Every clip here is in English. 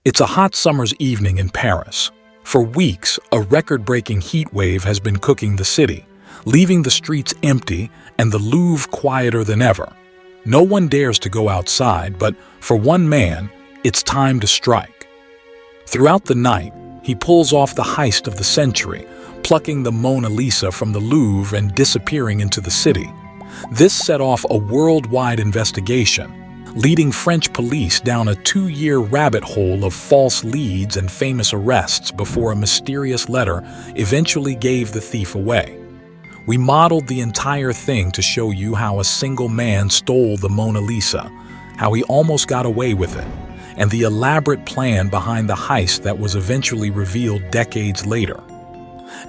It's a hot summer's evening in Paris. For weeks, a record-breaking heat wave has been cooking the city, leaving the streets empty and the Louvre quieter than ever. No one dares to go outside, but for one man, it's time to strike. Throughout the night, he pulls off the heist of the century, plucking the Mona Lisa from the Louvre and disappearing into the city. This set off a worldwide investigation, leading French police down a 2-year rabbit hole of false leads and famous arrests before a mysterious letter eventually gave the thief away. We modeled the entire thing to show you how a single man stole the Mona Lisa, how he almost got away with it, and the elaborate plan behind the heist that was eventually revealed decades later.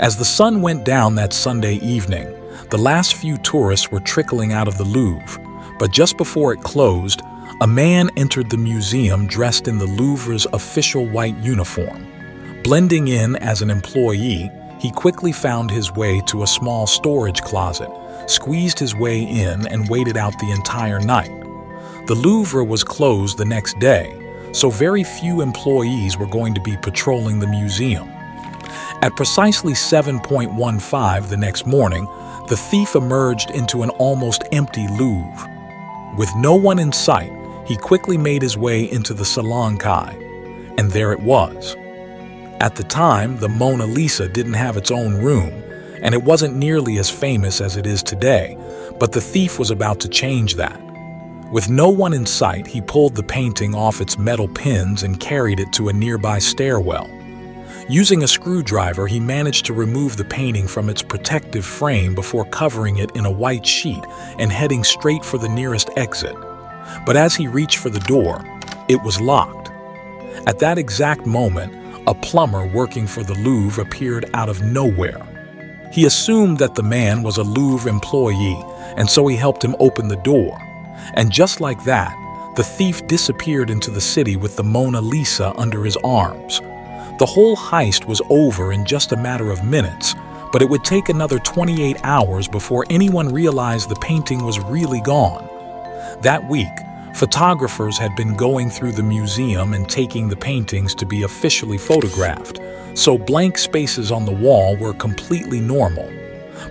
As the sun went down that Sunday evening, the last few tourists were trickling out of the Louvre, but just before it closed, a man entered the museum dressed in the Louvre's official white uniform. Blending in as an employee, he quickly found his way to a small storage closet, squeezed his way in, and waited out the entire night. The Louvre was closed the next day, so very few employees were going to be patrolling the museum. At precisely 7:15 the next morning, the thief emerged into an almost empty Louvre. With no one in sight, he quickly made his way into the Salon Kai, and there it was. At the time, the Mona Lisa didn't have its own room, and it wasn't nearly as famous as it is today, but the thief was about to change that. With no one in sight, he pulled the painting off its metal pins and carried it to a nearby stairwell. Using a screwdriver, he managed to remove the painting from its protective frame before covering it in a white sheet and heading straight for the nearest exit. But as he reached for the door, it was locked. At that exact moment, a plumber working for the Louvre appeared out of nowhere. He assumed that the man was a Louvre employee, and so he helped him open the door. And just like that, the thief disappeared into the city with the Mona Lisa under his arms. The whole heist was over in just a matter of minutes, but it would take another 28 hours before anyone realized the painting was really gone. That week, photographers had been going through the museum and taking the paintings to be officially photographed, so blank spaces on the wall were completely normal.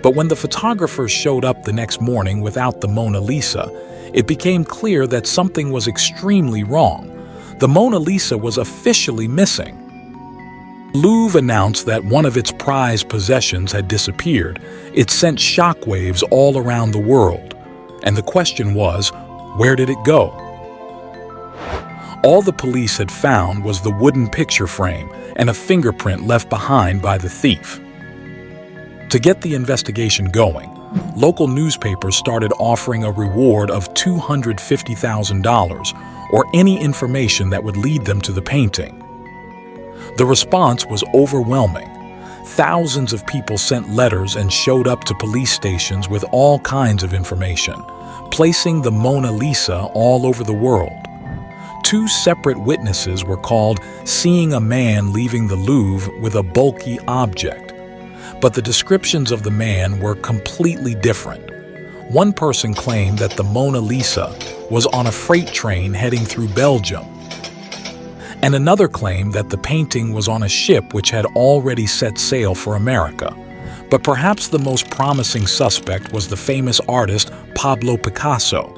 But when the photographers showed up the next morning without the Mona Lisa, it became clear that something was extremely wrong. The Mona Lisa was officially missing. Louvre announced that one of its prized possessions had disappeared. It sent shockwaves all around the world. And the question was, where did it go? All the police had found was the wooden picture frame and a fingerprint left behind by the thief. To get the investigation going, local newspapers started offering a reward of $250,000 or any information that would lead them to the painting. The response was overwhelming. Thousands of people sent letters and showed up to police stations with all kinds of information, placing the Mona Lisa all over the world. 2 separate witnesses were called, seeing a man leaving the Louvre with a bulky object. But the descriptions of the man were completely different. One person claimed that the Mona Lisa was on a freight train heading through Belgium, and another claimed that the painting was on a ship which had already set sail for America. But perhaps the most promising suspect was the famous artist Pablo Picasso.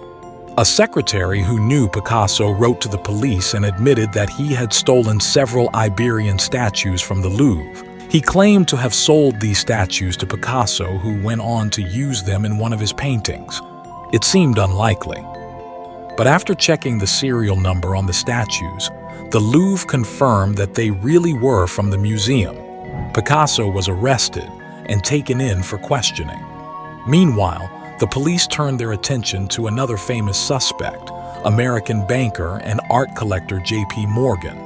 A secretary who knew Picasso wrote to the police and admitted that he had stolen several Iberian statues from the Louvre. He claimed to have sold these statues to Picasso, who went on to use them in one of his paintings. It seemed unlikely. But after checking the serial number on the statues, the Louvre confirmed that they really were from the museum. Picasso was arrested and taken in for questioning. Meanwhile, the police turned their attention to another famous suspect, American banker and art collector J.P. Morgan.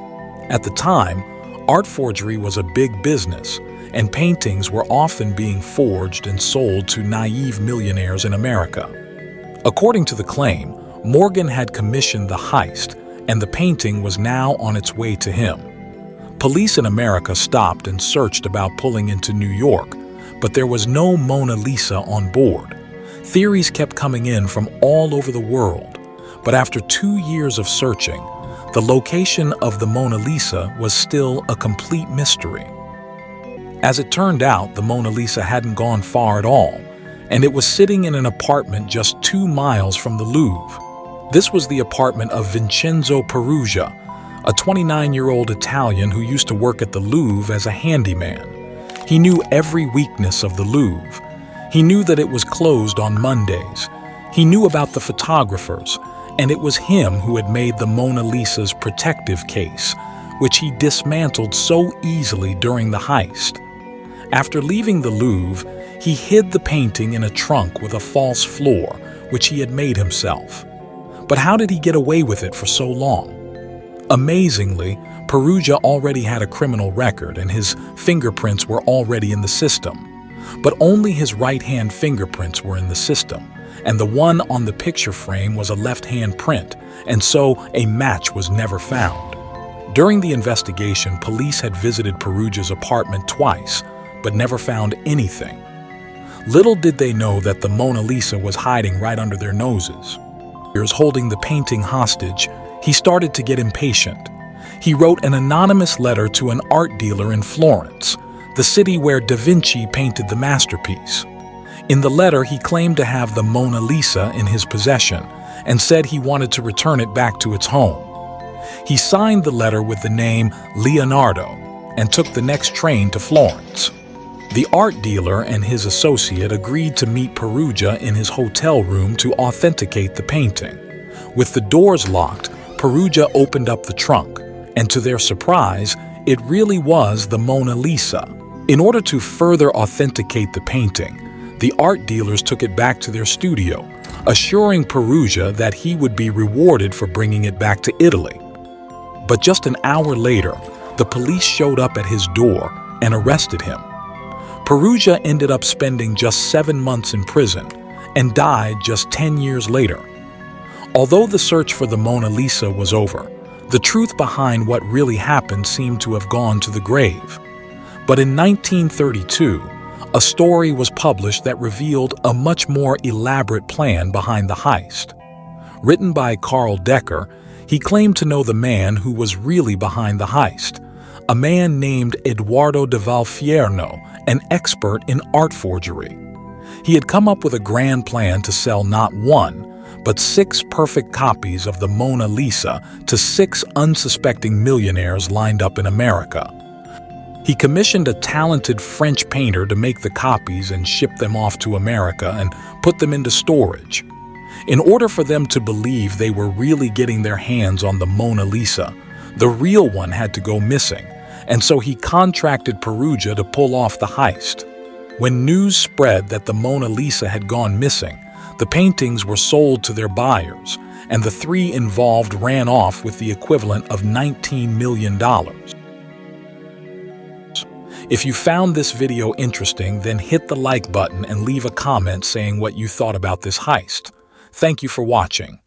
At the time, art forgery was a big business, and paintings were often being forged and sold to naive millionaires in America. According to the claim, Morgan had commissioned the heist, and the painting was now on its way to him. Police in America stopped and searched about pulling into New York, but there was no Mona Lisa on board. Theories kept coming in from all over the world, but after 2 years of searching, the location of the Mona Lisa was still a complete mystery. As it turned out, the Mona Lisa hadn't gone far at all, and it was sitting in an apartment just 2 miles from the Louvre. This was the apartment of Vincenzo Peruggia, a 29-year-old Italian who used to work at the Louvre as a handyman. He knew every weakness of the Louvre. He knew that it was closed on Mondays. He knew about the photographers, and it was him who had made the Mona Lisa's protective case, which he dismantled so easily during the heist. After leaving the Louvre, he hid the painting in a trunk with a false floor, which he had made himself. But how did he get away with it for so long? Amazingly, Peruggia already had a criminal record and his fingerprints were already in the system. But only his right-hand fingerprints were in the system, and the one on the picture frame was a left-hand print, and so a match was never found. During the investigation, police had visited Peruggia's apartment twice, but never found anything. Little did they know that the Mona Lisa was hiding right under their noses. Holding the painting hostage, he started to get impatient. He wrote an anonymous letter to an art dealer in Florence, the city where Da Vinci painted the masterpiece. In the letter, he claimed to have the Mona Lisa in his possession and said he wanted to return it back to its home. He signed the letter with the name Leonardo and took the next train to Florence. The art dealer and his associate agreed to meet Peruggia in his hotel room to authenticate the painting. With the doors locked, Peruggia opened up the trunk, and to their surprise, it really was the Mona Lisa. In order to further authenticate the painting, the art dealers took it back to their studio, assuring Peruggia that he would be rewarded for bringing it back to Italy. But just an hour later, the police showed up at his door and arrested him. Peruggia ended up spending just 7 months in prison and died just 10 years later. Although the search for the Mona Lisa was over, the truth behind what really happened seemed to have gone to the grave. But in 1932, a story was published that revealed a much more elaborate plan behind the heist. Written by Carl Decker, he claimed to know the man who was really behind the heist, a man named Edoardo de Valfierno, an expert in art forgery. He had come up with a grand plan to sell not 1, but 6 perfect copies of the Mona Lisa to 6 unsuspecting millionaires lined up in America. He commissioned a talented French painter to make the copies and ship them off to America and put them into storage. In order for them to believe they were really getting their hands on the Mona Lisa, the real one had to go missing, and so he contracted Peruggia to pull off the heist. When news spread that the Mona Lisa had gone missing, the paintings were sold to their buyers, and the 3 involved ran off with the equivalent of $19 million. If you found this video interesting, then hit the like button and leave a comment saying what you thought about this heist. Thank you for watching.